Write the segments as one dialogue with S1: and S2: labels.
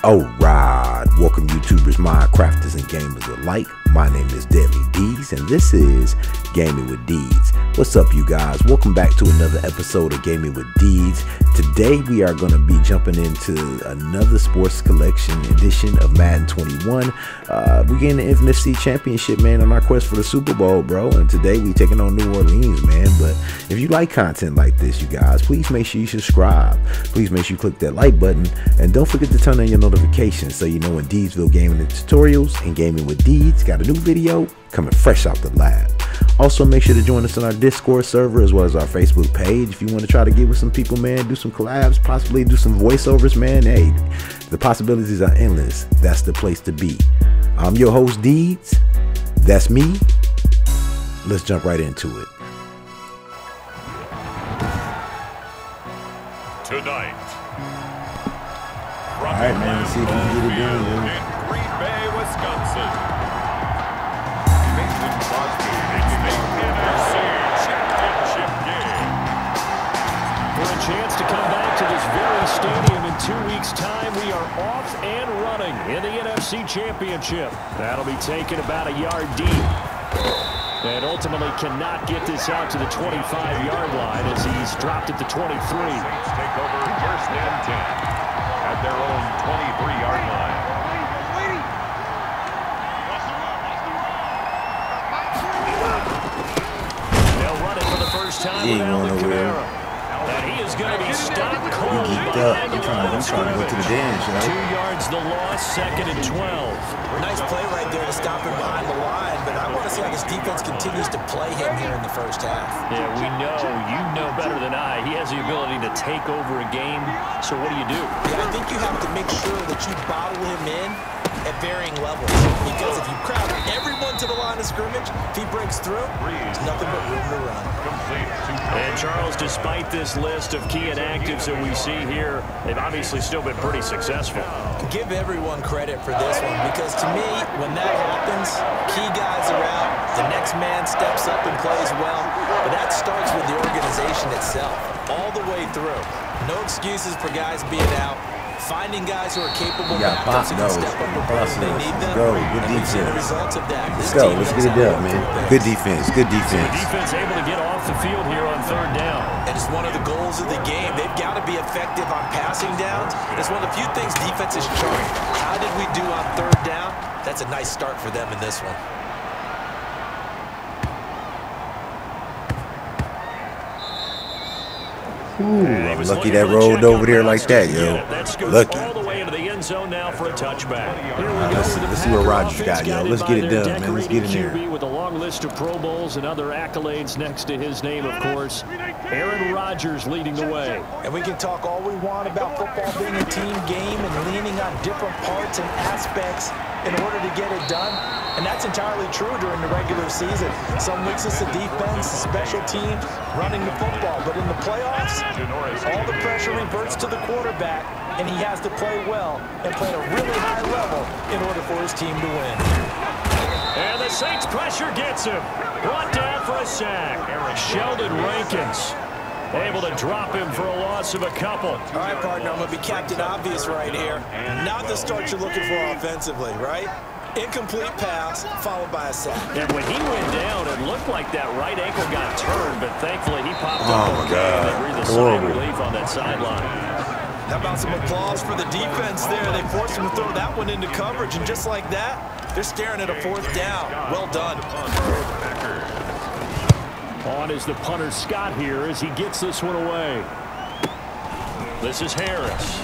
S1: Alright, welcome YouTubers, Minecrafters, and gamers alike. My name is D33Dz, and this is Gaming with Deeds. What's up, you guys? Welcome back to another episode of Gaming with Deeds. Today we are going to be jumping into another sports collection edition of Madden 21. We're getting the NFC Championship, man, on our quest for the Super Bowl, bro. And today we taking on New Orleans, man. But if you like content like this, you guys, please make sure you subscribe. Please make sure you click that like button, and don't forget to turn on your notifications so you know when Deedsville Gaming and Tutorials and Gaming with Deeds got a new video coming fresh out the lab. Also, make sure to join us on our Discord server as well as our Facebook page. If you want to try to get with some people, man, do some collabs, possibly do some voiceovers, man, hey, the possibilities are endless. That's the place to be. I'm your host, Deeds. That's me. Let's jump right into it.
S2: Tonight.
S1: All right, man, let's see if we can get it done, man.
S2: In Green Bay, Wisconsin.
S3: For a chance to come back to this very stadium in 2 weeks' time, we are off and running in the NFC Championship. That'll be taken about a yard deep. And ultimately cannot get this out to the 25-yard line as he's dropped at the 23.
S2: Saints take over first and 10 at their own 23-yard line.
S3: They'll run it for the first time with Alvin Kamara. And he is going to be stopped cold behind the line.
S1: I'm trying to go to the dance, you know?
S3: 2 yards the loss, 2nd and 12.
S4: Nice play right there to stop him behind the line, but I want to see how this defense continues to play him here in the first half.
S3: Yeah, we know, you know better than I, he has the ability to take over a game, so what do you do?
S4: Yeah, I think you have to make sure that you bottle him in at varying levels, because if you crowd everyone to the line of scrimmage, if he breaks through, there's nothing but room to run.
S3: And Charles, despite this list of key inactives that we see here, they've obviously still been pretty successful.
S4: Give everyone credit for this one, because to me, when that happens, key guys are out, the next man steps up and plays well, but that starts with the organization itself, all the way through. No excuses for guys being out. Finding guys who are capable backups who can step up when they need them.
S1: Go, good defense.
S4: The results of that.
S1: Let's go, let's get it done, man. Good defense, good defense.
S3: So the defense able to get off the field here on 3rd down.
S4: And it's one of the goals of the game. They've got to be effective on passing downs. It's one of the few things defenses chart. How did we do on 3rd down? That's a nice start for them in this one.
S1: Ooh, I'm lucky that rolled over there like that, yo. Lucky.
S3: All the way into the end zone now for a touchback.
S1: Let's see what Rodgers got, yo. Let's get it done, man. Let's get in there.
S3: With a long list of Pro Bowls and other accolades next to his name, of course. Aaron Rodgers leading the way.
S4: And we can talk all we want about football being a team game and leaning on different parts and aspects in order to get it done. And that's entirely true during the regular season. Some weeks it's the defense, the special teams, running the football. But in the playoffs, all the pressure reverts to the quarterback, and he has to play well and play at a really high level in order for his team to win.
S3: And the Saints pressure gets him. Brought down for a sack. Sheldon Rankins able to drop him for a loss of a couple.
S4: All right, partner, I'm going to be Captain Obvious right here. Not the start you're looking for offensively, right? Incomplete pass, followed by a sack.
S3: And when he went down, it looked like that right ankle got turned, but thankfully he popped up.
S1: Oh, my God.
S3: And breathed a sigh of relief on that sideline.
S4: How about some applause for the defense there? They forced him to throw that one into coverage, and just like that, they're staring at a 4th down. Well done.
S3: On is the punter Scott here as he gets this one away. This is Harris.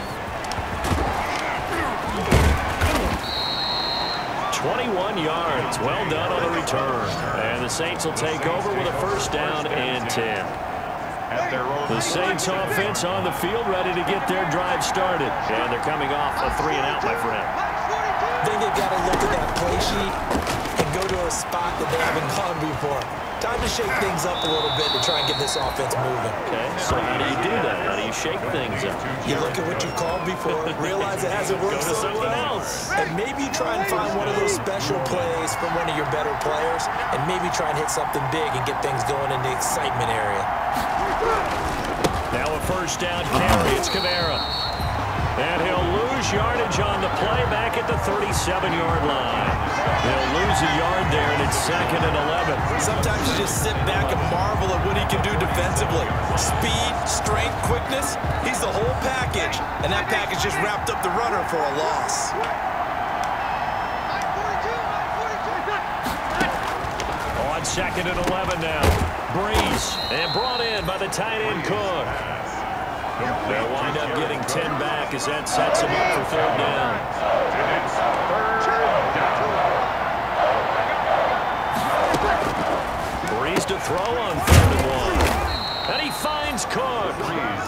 S3: 21 yards. Well done on the return. And the Saints will take over with a 1st down and 10. The Saints offense on the field ready to get their drive started. And they're coming off a 3-and-out, my friend.
S4: I think they've got to look at that play sheet and go to a spot that they haven't gone before. Time to shake things up a little bit to try and get this offense moving.
S3: Okay, so how do you do that? How do you shake things up?
S4: You look at what you called before, realize it hasn't worked so well, and maybe you try and find one of those special plays from one of your better players, and maybe try and hit something big and get things going in the excitement area.
S3: Now a 1st down carry. It's Kamara. And he'll lose yardage on the play back at the 37-yard line. He'll lose a yard there, and it's 2nd and 11.
S4: Sometimes you just sit back and marvel at what he can do defensively. Speed, strength, quickness, he's the whole package. And that package just wrapped up the runner for a loss.
S3: On 2nd and 11 now. Breeze, and brought in by the tight end Cook. They'll wind up getting 10 back as that sets him up for 3rd down. Breeze to throw on 3rd and 1. And he finds Cook.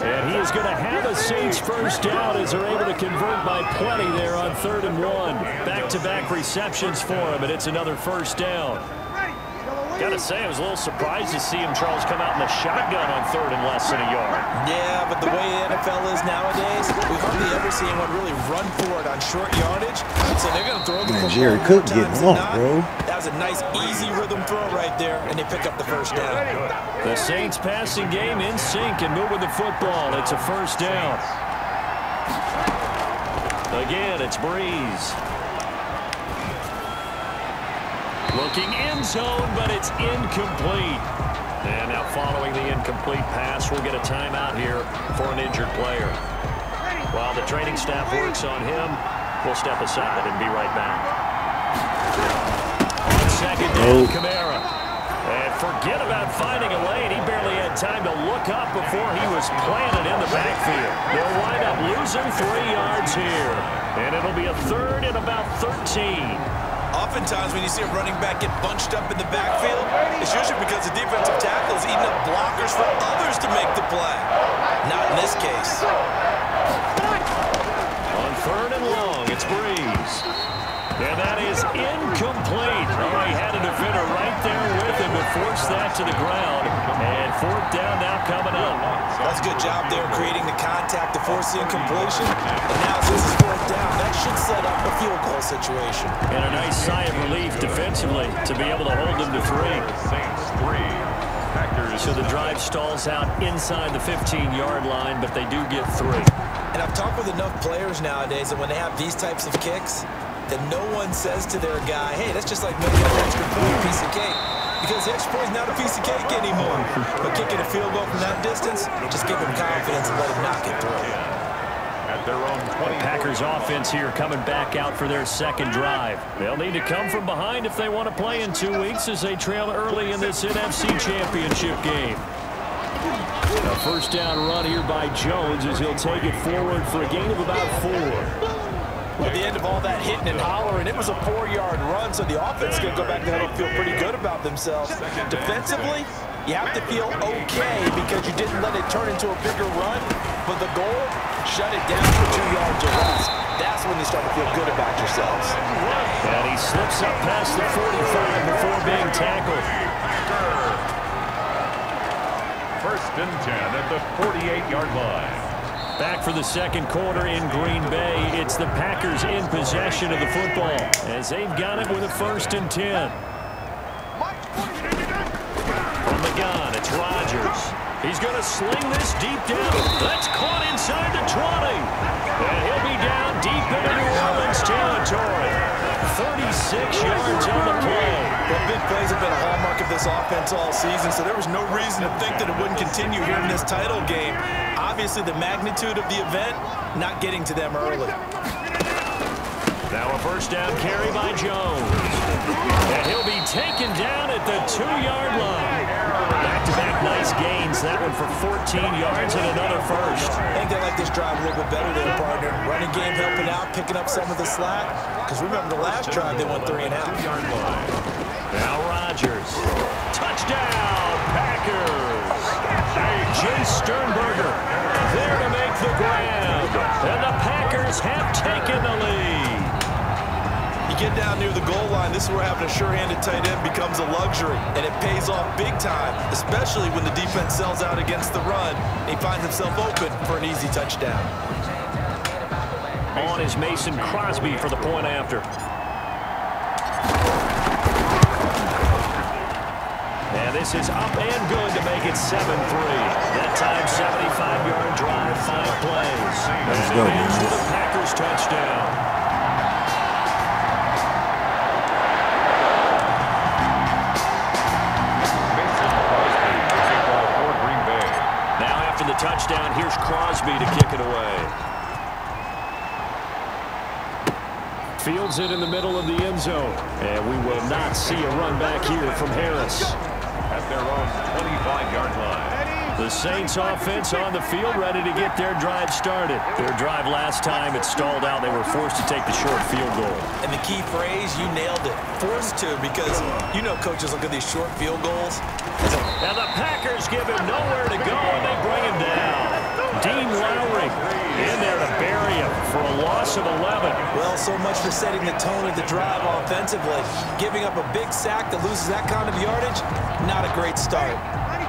S3: And he is going to have a Saints first down as they're able to convert by plenty there on 3rd and 1. Back-to-back receptions for him, and it's another first down. Got to say, I was a little surprised to see him, Charles, come out in the shotgun on 3rd and less than a yard.
S4: Yeah, but the way the NFL is nowadays, we hardly ever see anyone really run for it on short yardage. So they're going to throw the football.
S1: Jerry Cook getting off, bro.
S4: That was a nice, easy rhythm throw right there, and they pick up the first down.
S3: The Saints passing game in sync and moving the football. It's a first down. Again, it's Breeze. Looking end zone, but it's incomplete. And now following the incomplete pass, we'll get a timeout here for an injured player. While the training staff works on him, we'll step aside and be right back. On 2nd down, Kamara. And forget about finding a lane. He barely had time to look up before he was planted in the backfield. They'll wind up losing 3 yards here. And it'll be a 3rd and about 13.
S4: Oftentimes, when you see a running back get bunched up in the backfield, it's usually because the defensive tackle is eating up blockers for others to make the play. Not in this case.
S3: On 3rd and long, it's Breeze. And that is incomplete. Oh, he had a defender right there with him to force that to the ground. And 4th down now coming up.
S4: That's a good job there creating the contact to force the incompletion. And now since it's 4th down, that should set up a field goal situation.
S3: And a nice sigh of relief defensively to be able to hold them to 3.
S2: Saints 3. Packers.
S3: So the drive stalls out inside the 15-yard line, but they do get 3.
S4: And I've talked with enough players nowadays that when they have these types of kicks, that no one says to their guy, hey, that's just like making an extra point, piece of cake. Because the extra point is not a piece of cake anymore. But kicking a field goal from that distance, just give him confidence and let him knock it through.
S2: At their own 20.
S3: Packers offense here coming back out for their 2nd drive. They'll need to come from behind if they want to play in 2 weeks as they trail early in this NFC Championship game. A first down run here by Jones as he'll take it forward for a gain of about 4.
S4: At the end of all that hitting and hollering, it was a 4-yard run, so the offense is going to go back to huddle and feel pretty good about themselves. Defensively, you have to feel okay because you didn't let it turn into a bigger run, but the goal, shut it down for 2 yards or less. That's when you start to feel good about yourselves.
S3: And he slips up past the 45 before being tackled.
S2: 1st and 10 at the 48-yard line.
S3: Back for the 2nd quarter in Green Bay. It's the Packers in possession of the football as they've got it with a 1st and 10. From the gun, it's Rodgers. He's going to sling this deep down. That's caught inside the 20. And he'll be down deep into New Orleans territory. 36 yards on the play.
S4: Well, big plays have been a hallmark of this offense all season, so there was no reason to think that it wouldn't continue here in this title game. Obviously, the magnitude of the event not getting to them early.
S3: Now a first down carry by Jones. And he'll be taken down at the 2-yard line. Back-to-back nice gains. That one for 14 yards and another first.
S4: I think they like this drive a little bit better than a partner. Running game helping out, picking up some of the slack. Because remember the last drive, they went 3 and out.
S3: Now Rodgers. Touchdown, Packers. Jay Sternberger there to make the grab. And the Packers have taken the lead.
S4: You get down near the goal line, this is where having a sure-handed tight end becomes a luxury. And it pays off big time, especially when the defense sells out against the run. And he finds himself open for an easy touchdown.
S3: On is Mason Crosby for the point after. And this is up and good to make it 7-3. That time, 75-yard drive, 5 plays. As
S1: go,
S3: And here's
S1: man.
S3: the Packers touchdown. Now after the touchdown, here's Crosby to kick it away. Fields it in the middle of the end zone. And we will not see a run back here from Harris.
S2: At their own 25-yard line.
S3: The Saints offense on the field, ready to get their drive started. Their drive last time, it stalled out. They were forced to take the short field goal.
S4: And the key phrase, you nailed it. Forced to, because you know coaches look at these short field goals.
S3: And the Packers give him nowhere to go, and they bring him down. Dean Lowry in there to bury him for a loss of 11.
S4: Well, so much for setting the tone of the drive offensively. Giving up a big sack that loses that kind of yardage, not a great start.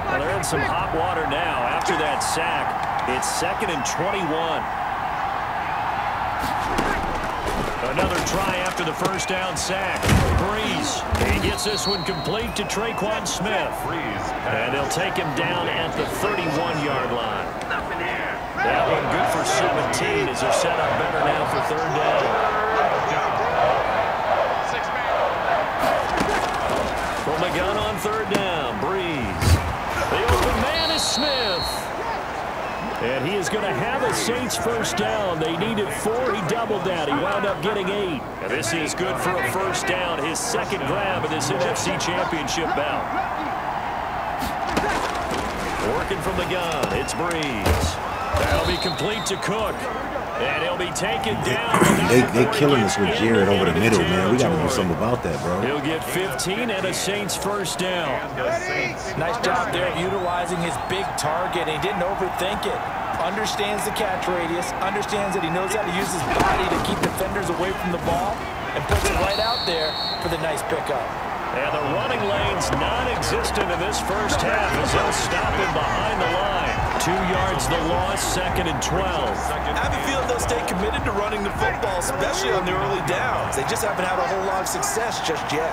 S3: Well, they're in some hot water now. After that sack, it's 2nd and 21. Another try after the first down sack. Breeze. He gets this one complete to Traquan Smith. And they'll take him down at the 31-yard line. That one good for 17 as they're set up better now for 3rd down. From the gun on 3rd down, Breeze. The open man is Smith. And he is going to have a Saints first down. They needed 4. He doubled that. He wound up getting 8. And this is good for a first down. His 2nd grab in this NFC Championship bout. Working from the gun. It's Breeze. That'll be complete to Cook. And he'll be taken down.
S1: They killing us with Jared over the middle, man. We got to do something about that, bro.
S3: He'll get 15 and a Saints first down.
S4: Nice job there of utilizing his big target. He didn't overthink it. Understands the catch radius. Understands that he knows how to use his body to keep defenders away from the ball. And puts it right out there for the nice pickup.
S3: And the running lane's non-existent in this first half as they'll stop him behind the line. 2 yards the loss, 2nd and 12.
S4: I have a feeling they'll stay committed to running the football, especially on the early downs. They just haven't had a whole lot of success just yet.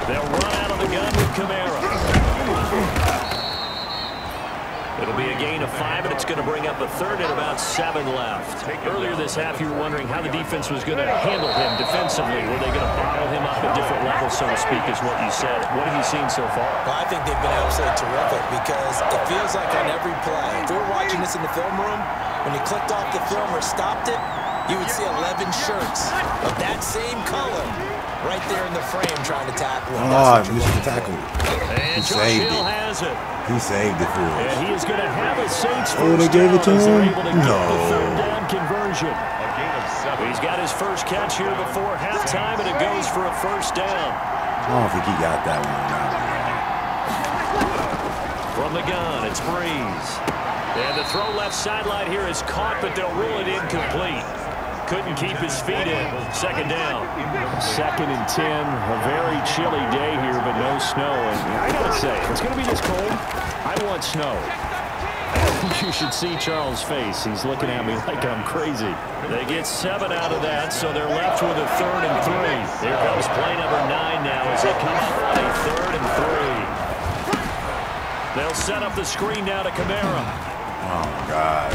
S3: They'll run out of the gun with Kamara. It'll be a gain of 5, and it's going to bring up a 3rd and about 7 left. Earlier this half, you were wondering how the defense was going to handle him defensively. Were they going to bottle him up at different levels, so to speak, is what you said. What have you seen so far?
S4: Well, I think they've been absolutely terrific because it feels like on every play, if we were watching this in the film room, when you clicked off the film or stopped it, you would see 11 shirts of that same color right there in the frame trying to tackle him.
S1: Oh, I missed the tackle.
S3: And
S1: He
S3: Josh
S1: saved
S3: Hill
S1: it.
S3: has it.
S1: He saved it for us.
S3: And he is going to have a Saints
S1: Oh, they
S3: first
S1: gave
S3: down
S1: it to
S3: as they're
S1: him?
S3: able to get
S1: No.
S3: the 3rd down conversion.
S2: A gain of 7.
S3: He's got his first catch here before halftime, and it goes for a first down.
S1: I don't think he got that one.
S3: From the gun, it's Breeze. And the throw left sideline here is caught, but they'll rule it incomplete. Couldn't keep his feet in. 2nd down. 2nd and 10. A very chilly day here, but no snow. And I got to say, if it's going to be this cold, I want snow. You should see Charles' face. He's looking at me like I'm crazy. They get 7 out of that, so they're left with a 3rd and 3. Here comes play number 9 now as they come up on a 3rd and 3. They'll set up the screen now to Kamara.
S1: Oh, my God.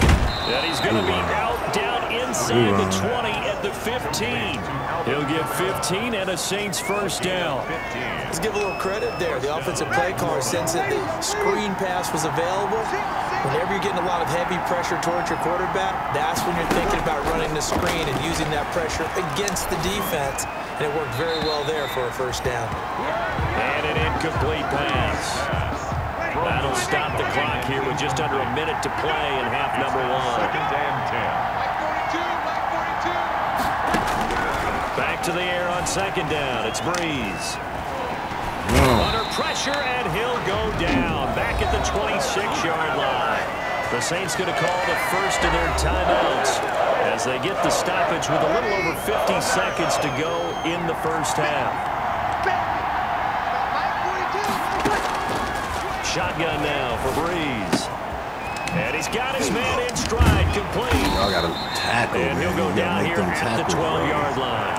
S3: And he's going to be out down inside the 20 at the 15. He'll get 15 and a Saints first down.
S4: Let's give a little credit there. The offensive play caller sensed that the screen pass was available. Whenever you're getting a lot of heavy pressure towards your quarterback, that's when you're thinking about running the screen and using that pressure against the defense. And it worked very well there for a first down.
S3: And an incomplete pass. That'll stop the clock here with just under a minute to play in half number 1.
S2: 2nd and 10.
S3: Back to the air on 2nd down. It's Breeze. Under pressure, and he'll go down. Back at the 26-yard line. The Saints going to call the first of their timeouts as they get the stoppage with a little over 50 seconds to go in the first half. Shotgun now for Breeze. And He's got his man in stride, complete.
S1: Y'all got to tackle,
S3: and he'll go down here at the 12-yard line.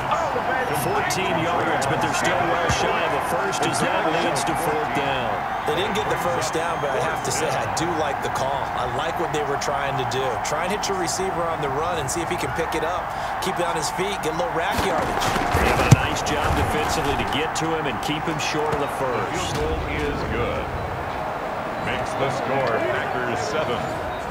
S3: 14 yards, but they're still well shy of a first as that leads to 4th down.
S4: They didn't get the first down, but I have to say I do like the call. I like what they were trying to do. Try and hit your receiver on the run and see if he can pick it up, keep it on his feet, get a little rack yardage.
S3: They have a nice job defensively to get to him and keep him short of the first.
S2: Field goal is good. Makes the score Packers 7.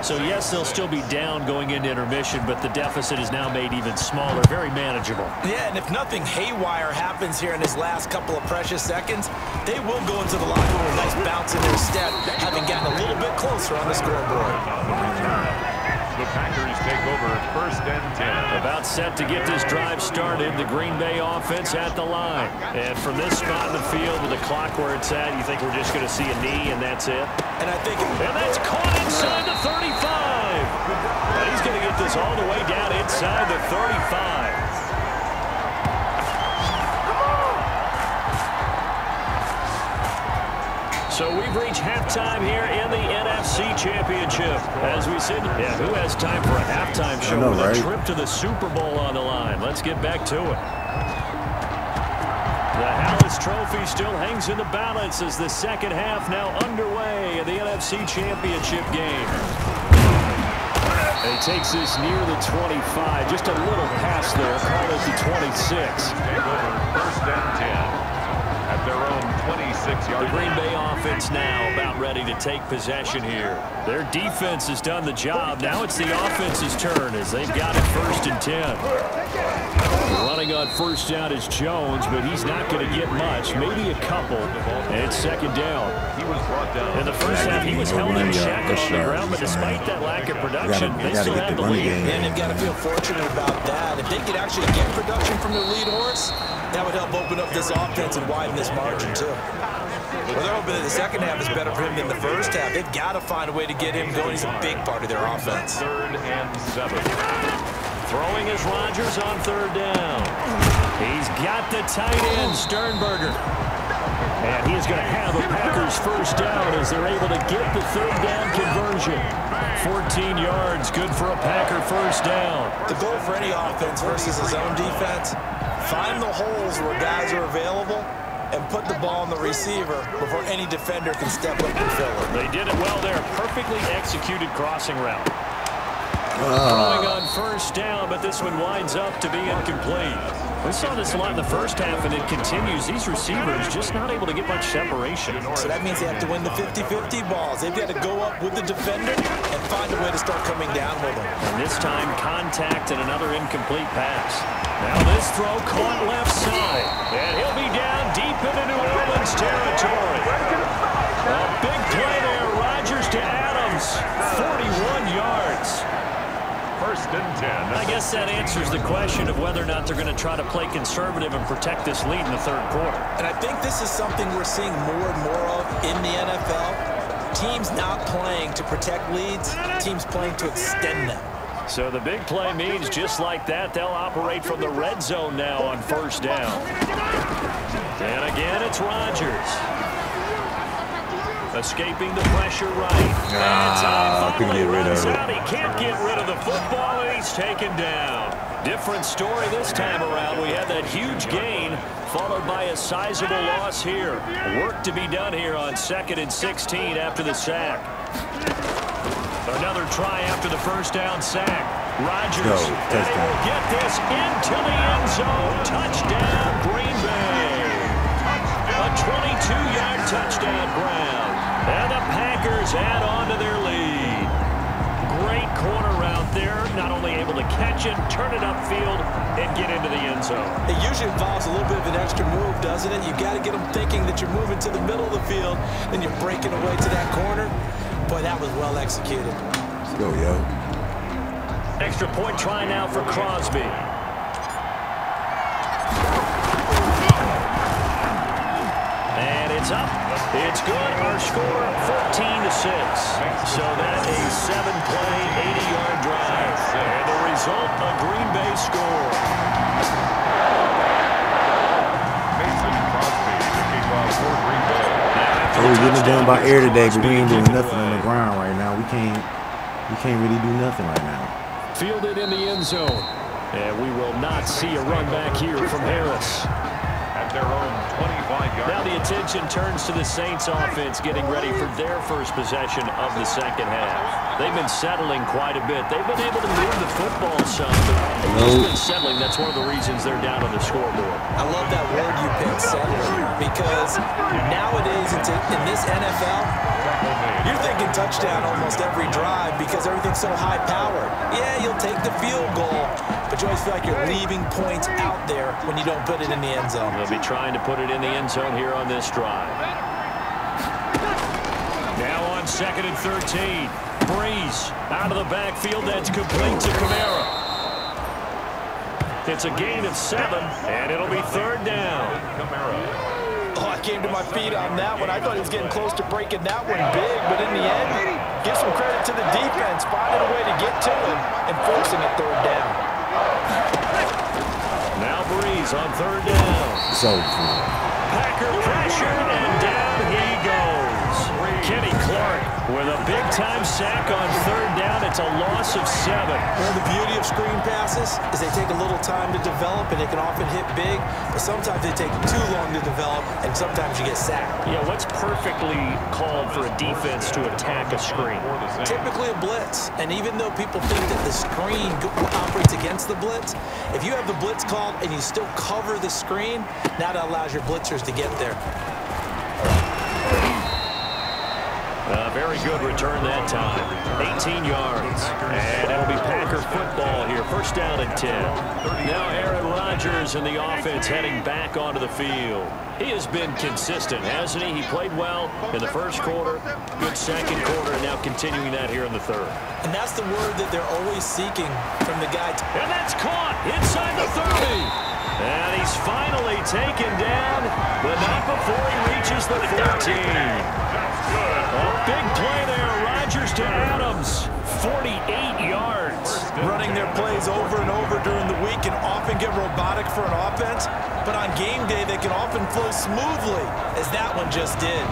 S3: So, yes, they'll still be down going into intermission, but the deficit is now made even smaller, very manageable.
S4: Yeah, and if nothing haywire happens here in his last couple of precious seconds, they will go into the locker room with a nice bounce in their step, having gotten a little bit closer on the scoreboard.
S2: The Packers take over 1st and 10.
S3: About set to get this drive started, the Green Bay offense at the line. And from this spot in the field with the clock where it's at, you think we're just going to see a knee and that's it?
S4: And I think...
S3: And that's caught inside the 35. And he's going to get this all the way down inside the 35. So we've reached halftime here in the NFC Championship. As we said, yeah, who has time for a halftime show with a trip to the Super Bowl on the line? Let's get back to it. The Hallis Trophy still hangs in the balance as the second half now underway in the NFC Championship game. And he takes this near the 25, just a little pass there, call it the 26.
S2: Take over 1st and 10. At their own 26-yard
S3: line. The Green Bay offense now about ready to take possession here. Their defense has done the job. Now it's the offense's turn as they've got it 1st and 10. Running on 1st down is Jones, but he's not going to get much, maybe a couple. And it's 2nd down.
S2: He was brought down.
S3: In the first half, he was held in check on the ground, but despite that lack of production, they still have the lead.
S4: And they've got to feel fortunate about that. If they could actually get production from their lead horse, that would help open up this offense and widen this margin, too. Well, they're hoping that the second half is better for him than the first half. They've got to find a way to get him going. He's a big part of their offense.
S2: 3rd and 7.
S3: Throwing is Rodgers on 3rd down. He's got the tight end, Sternberger. And he is going to have a Packers 1st down as they're able to get the 3rd down conversion. 14 yards, good for a Packer 1st down.
S4: The goal for any offense versus his own defense, find the holes where guys are available and put the ball on the receiver before any defender can step up and fill it.
S3: They did it well there. Perfectly executed crossing route. Throwing on 1st down, but this one winds up to be incomplete. We saw this a lot in the first half, and it continues. These receivers just not able to get much separation.
S4: So that means they have to win the 50-50 balls. They've got to go up with the defender and find a way to start coming down with them.
S3: And this time, contact and another incomplete pass. Now this throw caught left side. And he'll be down deep into New Orleans territory. A big play there. Rodgers to Adams. 41 yards.
S2: 1st and 10.
S3: I guess that answers the question of whether or not they're going to try to play conservative and protect this lead in the 3rd quarter.
S4: And I think this is something we're seeing more and more of in the NFL. Teams not playing to protect leads, teams playing to extend them.
S3: So the big play means just like that, they'll operate from the red zone now on 1st down. And again, it's Rodgers. Escaping the pressure right.
S1: Couldn't get rid of it.
S3: He can't get rid of the football, and he's taken down. Different story this time around. We had that huge gain, followed by a sizable loss here. Work to be done here on 2nd and 16 after the sack. Another try after the 1st down sack. Rodgers will get this into the end zone. Touchdown, Green Bay. A 22-yard touchdown ground. And the Packers add on to their lead. Great corner route there. Not only able to catch it, turn it upfield, and get into the end zone.
S4: It usually involves a little bit of an extra move, doesn't it? You've got to get them thinking that you're moving to the middle of the field, then you're breaking away to that corner. Boy, that was well executed.
S1: Let's go, yo.
S3: Extra point try now for Crosby. And it's up. It's good. Our score, 14-6. So that's a 7-play, 80-yard drive. And the result, a Green Bay score.
S2: Mason Crosby, the kickoff for Green Bay.
S1: So we're getting it done by air today, but we ain't doing nothing on the ground right now. We can't You can't really do nothing right now.
S3: Fielded in the end zone. And we will not see a run back here from Harris.
S2: At their own 25-yard.
S3: Now the attention turns to the Saints offense getting ready for their first possession of the second half. They've been settling quite a bit. They've been able to move the football some, but they've been settling. That's one of the reasons they're down on the scoreboard.
S4: I love that word you picked, settling, because nowadays in this NFL, you're thinking touchdown almost every drive because everything's so high-powered. Yeah, you'll take the field goal, but you always feel like you're leaving points out there when you don't put it in the end zone.
S3: They'll be trying to put it in the end zone here on this drive. Now on 2nd and 13. Breeze out of the backfield. That's complete to Kamara. It's a gain of 7, and it'll be 3rd down.
S4: Oh, I came to my feet on that one. I thought he was getting close to breaking that one big, but in the end, give some credit to the defense, finding a way to get to him and forcing it 3rd down.
S3: Now Breeze on 3rd down.
S1: So
S3: Packer pressure, and down he goes. Kenny Clark with a big-time sack on 3rd down. It's a loss of 7.
S4: Well, the beauty of screen passes is they take a little time to develop, and they can often hit big, but sometimes they take too long to develop, and sometimes you get sacked.
S3: Yeah, what's perfectly called for a defense to attack a screen?
S4: Typically a blitz, and even though people think that the screen operates against the blitz, if you have the blitz called and you still cover the screen, now that allows your blitzers to get there.
S3: Very good return that time. 18 yards. And it'll be Packer football here. 1st down and 10. Now Aaron Rodgers and the offense heading back onto the field. He has been consistent, hasn't he? He played well in the 1st quarter, good 2nd quarter, and now continuing that here in the 3rd.
S4: And that's the word that they're always seeking from the guy.
S3: And that's caught inside the 30. And he's finally taken down, but not before he reaches the 14. A big play there. Rodgers to Adams. 48 yards.
S4: Running their plays over and over during the week can often get robotic for an offense, but on game day they can often flow smoothly, as that one just did.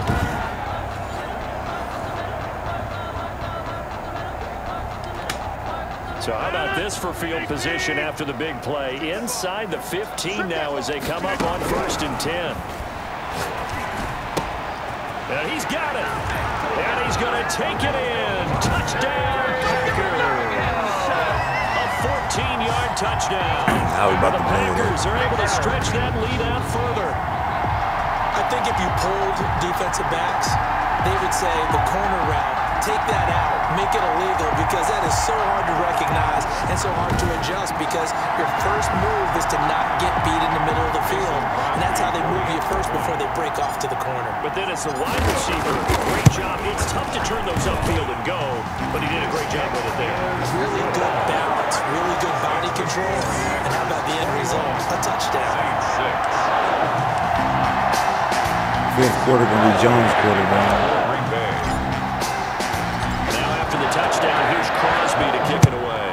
S3: So how about this for field position after the big play? Inside the 15 now as they come up on 1st and 10. And he's got it. And he's going to take it in. Touchdown, Packers. A 14-yard touchdown.
S1: Now
S3: the Packers are able to stretch that lead out further.
S4: I think if you pulled defensive backs, they would say the corner route, take that out, make it illegal, because that is so hard to recognize and so hard to adjust, because your first move is to not get beat in the middle of the field, and that's how they move you first before they break off to the corner.
S3: But then it's the wide receiver. Great job. It's tough to turn those upfield and go, but he did a great job with it there.
S4: Really good balance, really good body control, and how about the end result? A touchdown.
S1: 5th quarter going to be Jones' quarter, man.
S3: Now after the touchdown, here's Crosby to kick it away.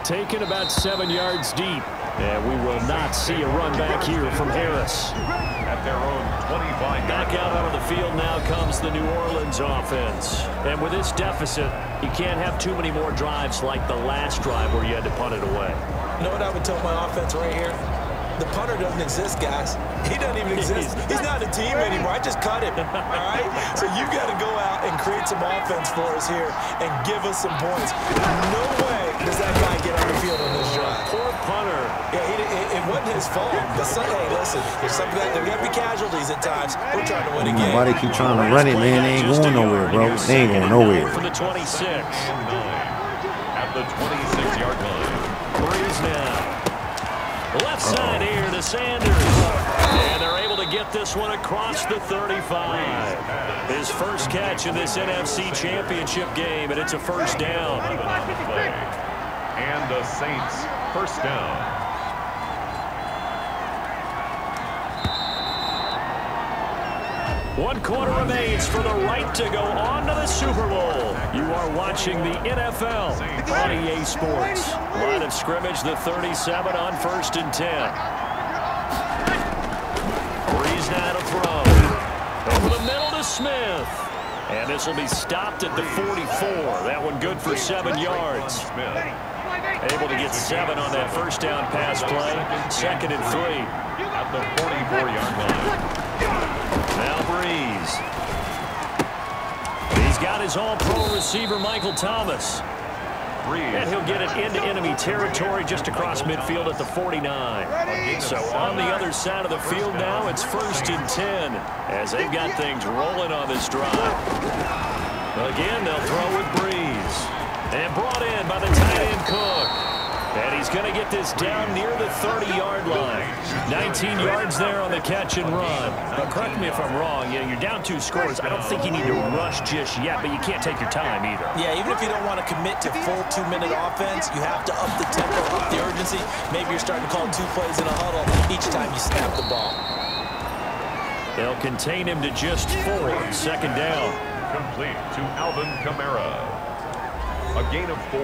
S3: Taken about 7 yards deep. And we will not see a run back here from Harris.
S2: At their own 25.
S3: Back out onto the field now comes the New Orleans offense. And with this deficit, you can't have too many more drives like the last drive where you had to punt it away.
S4: You know what I would tell my offense right here? The punter doesn't exist, guys. He doesn't even exist. He's not a team anymore. I just cut him, all right? So you got to go out and create some offense for us here and give us some points. No way does that guy get on the field on this drive.
S3: Poor punter.
S4: Yeah, it wasn't his fault. But hey, listen, there's something that there got to be casualties at times. We're trying to win a game.
S1: Nobody keep trying to run it, man. They ain't going nowhere, bro. They ain't going nowhere.
S3: From the 26.
S2: At the 26-yard line.
S3: Breeze now. Left side here to Sanders. And they're able to get this one across the 35. His first catch in this NFC Championship game, and it's a 1st down.
S2: And the Saints, 1st down.
S3: One quarter remains for the right to go on to the Super Bowl. You are watching the NFL on EA Sports. Line of scrimmage, the 37 on 1st and 10. Breeze now to throw. Over the middle to Smith. And this will be stopped at the 44. That one good for 7 yards. Able to get 7 on that first down pass play. 2nd and 3.
S2: At the 44-yard line.
S3: Now Breeze. He's got his all-pro receiver, Michael Thomas. And he'll get it into enemy territory just across midfield at the 49. So on the other side of the field now, it's 1st and 10 as they've got things rolling on this drive. Again, they'll throw with Breeze. And brought in by the tight end Cook. And he's going to get this down near the 30-yard line. 19 yards there on the catch and run. But correct me if I'm wrong. You're down 2 scores. I don't think you need to rush just yet, but you can't take your time either.
S4: Yeah, even if you don't want to commit to full 2-minute offense, you have to up the tempo, up the urgency. Maybe you're starting to call 2 plays in a huddle each time you snap the ball.
S3: They'll contain him to just 4. 2nd down.
S2: Complete to Alvin Kamara. A gain of 4.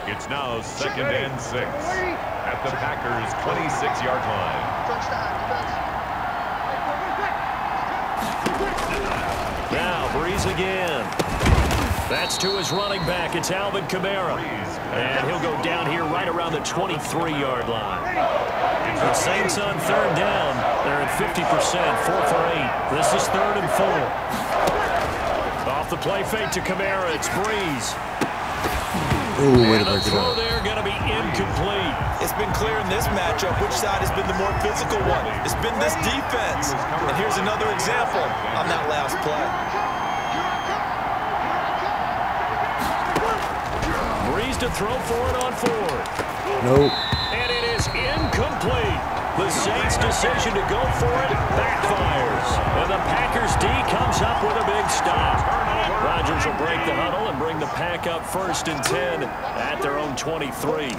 S2: It's now 2nd and 6 at the Packers' 26-yard line.
S3: Now Breeze again. That's to his running back. It's Alvin Kamara. And he'll go down here right around the 23-yard line. The Saints on 3rd down. They're at 50%, 4 for 8. This is 3rd and 4. Off the play fake to Kamara. It's Breeze.
S1: Ooh, way to
S3: And the
S1: break it
S3: throw
S1: up.
S3: there going to be incomplete.
S4: It's been clear in this matchup which side has been the more physical one. It's been this defense. And here's another example on that last play.
S3: Breeze to throw for it on 4th.
S1: Nope.
S3: And it is incomplete. The Saints' decision to go for it backfires. And the Packers' D comes up with a big stop. Rodgers will break the huddle and bring the pack up 1st and 10 at their own 23.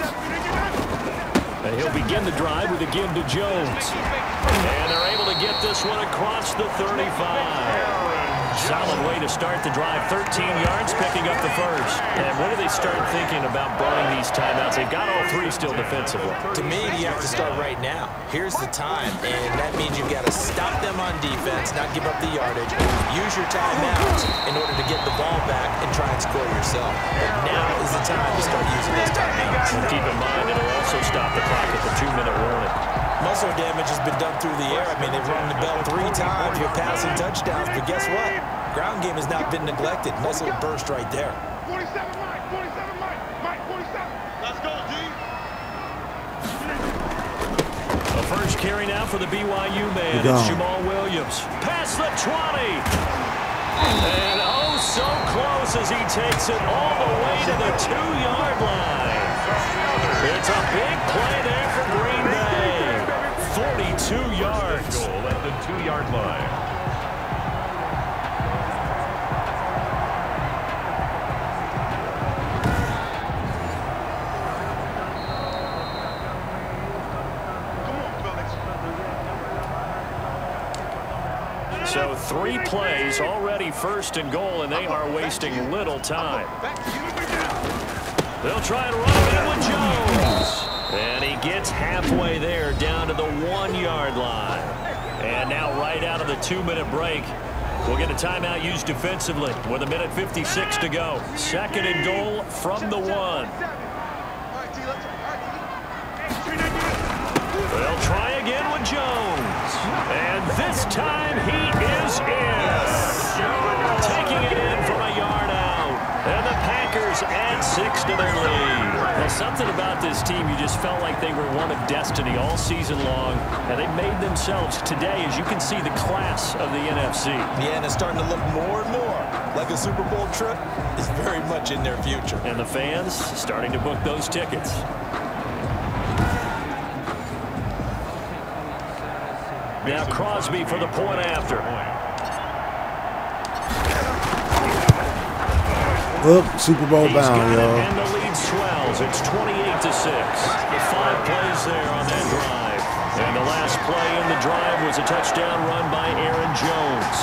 S3: And he'll begin the drive with a give to Jones. And they're able to get this one across the 35. Solid way to start the drive. 13 yards, picking up the first. And when do they start thinking about burning these timeouts? They've got all 3 still defensively.
S4: To me, you have to start right now. Here's the time, and that means you've got to stop them on defense, not give up the yardage. Use your timeouts in order to get the ball back and try and score yourself. But now is the time to start using those timeouts.
S3: And keep in mind, it'll also stop the clock at the 2-minute warning.
S4: Muscle damage has been done through the air. I mean, they've rung the bell 3 times with passing touchdowns, but guess what? Ground game has not been neglected. Nice little burst right there.
S5: 47 Mike, 47 Mike, 47. Let's go, D.
S3: The first carry now for the BYU man. It's Jamal Williams. Past the 20. And oh, so close as he takes it all the way to the 2-yard line. It's a big play there for Green Bay. 42 yards.
S2: Goal at the 2-yard line.
S3: So 3 plays, already 1st and goal, and they are wasting little time. They'll try and run it in with Jones. And he gets halfway there, down to the 1-yard line. And now right out of the 2-minute break, we'll get a timeout used defensively with 1:56 to go. 2nd and goal from the 1. They'll try again with Jones. And this time he is in. Taking it in from a yard out. And the Packers add 6 to their lead. Now, something about this team, you just felt like they were one of destiny all season long. And they made themselves today, as you can see, the class of the NFC.
S4: Yeah, and it's starting to look more and more like a Super Bowl trip is very much in their future.
S3: And the fans starting to book those tickets. Now Crosby for the point after.
S1: Well, Super Bowl bound, y'all.
S3: And the lead swells. It's 28-6. 5 plays there on that drive. And the last play in the drive was a touchdown run by Aaron Jones.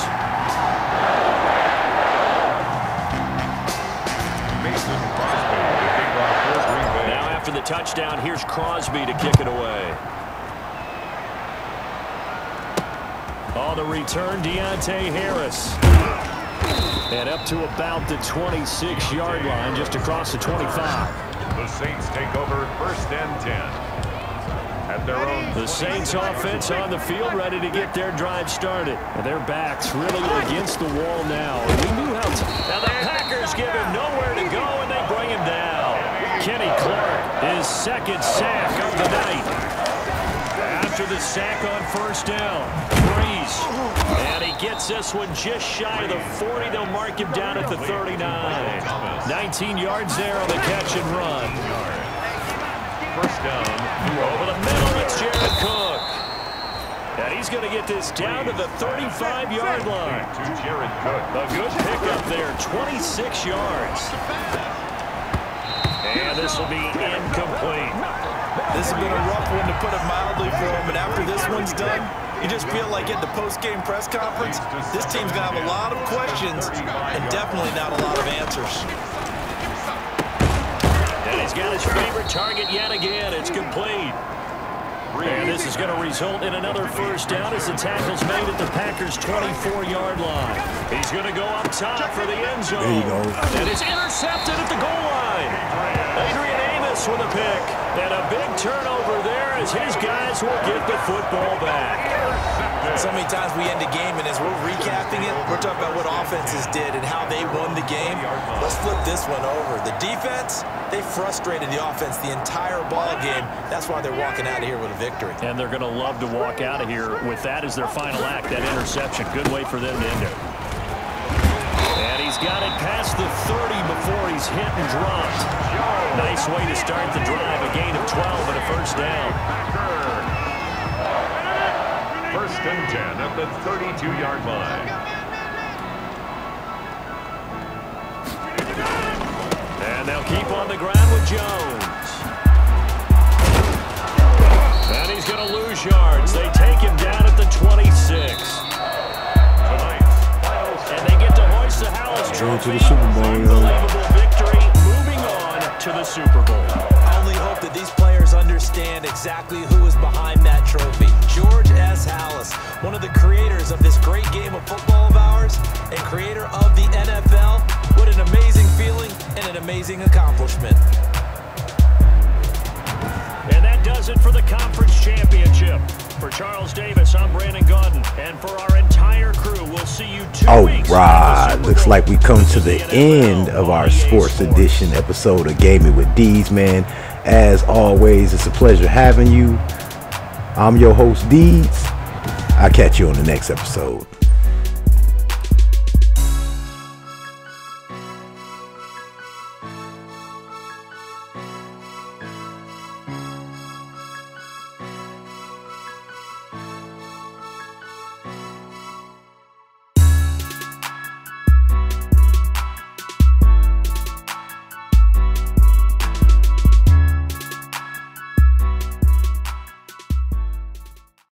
S3: Now after the touchdown, here's Crosby to kick it away. On the return, Deontay Harris. And up to about the 26-yard line, just across the 25.
S2: The Saints take over 1st and 10. At their own.
S3: The Saints offense on the field, ready to get their drive started. And their backs really against the wall now. And we knew how to. Now the Packers give him nowhere to go, and they bring him down. Kenny Clark, his second sack of the night. After the sack on 1st down, Breeze. And he gets this one just shy of the 40. They'll mark him down at the 39. 19 yards there on the catch and run.
S2: 1st down.
S3: Over the middle, it's Jared Cook. And he's going to get this down to the 35-yard line.
S2: To Jared Cook.
S3: A good pickup there, 26 yards. And this will be incomplete.
S4: This has been a rough one, to put it mildly, for him. And after this one's done, you just feel like at the post-game press conference, this team's going to have a lot of questions and definitely not a lot of answers.
S3: And he's got his favorite target yet again. It's complete. And this is going to result in another 1st down as the tackle's made at the Packers' 24-yard line. He's going to go up top for the end zone.
S1: There you go.
S3: And it's intercepted at the goal line. Adrian Amos with a pick. And a big turnover there as his guys will get the football back.
S4: So many times we end a game, and as we're recapping it, we're talking about what offenses did and how they won the game. Let's flip this one over. The defense, they frustrated the offense the entire ball game. That's why they're walking out of here with a victory.
S3: And they're going to love to walk out of here with that as their final act, that interception. Good way for them to end it. And he's got it past the 30 before he's hit and dropped. Nice way to start the drive. A gain of 12 and a 1st down.
S2: 1st and 10 at the 32-yard line.
S3: And they'll keep on the ground with Jones. And he's going to lose yards. They take him down at the 26. And they get to hoist the House Trophy.
S1: To the Super Bowl,
S3: Unbelievable victory. Moving on to the Super Bowl.
S4: I only hope that these players understand exactly who is behind that trophy. George S. Halas, one of the creators of this great game of football of ours and creator of the NFL. What an amazing feeling and an amazing accomplishment.
S3: And that does it for the conference championship. For Charles Davis, I'm Brandon Gaudin. And for our entire crew, we'll see you 2 weeks.
S1: All right, looks like we come to the end of our sports edition episode of Gaming with Deeds, man. As always, it's a pleasure having you. I'm your host, Deeds. I'll catch you on the next episode.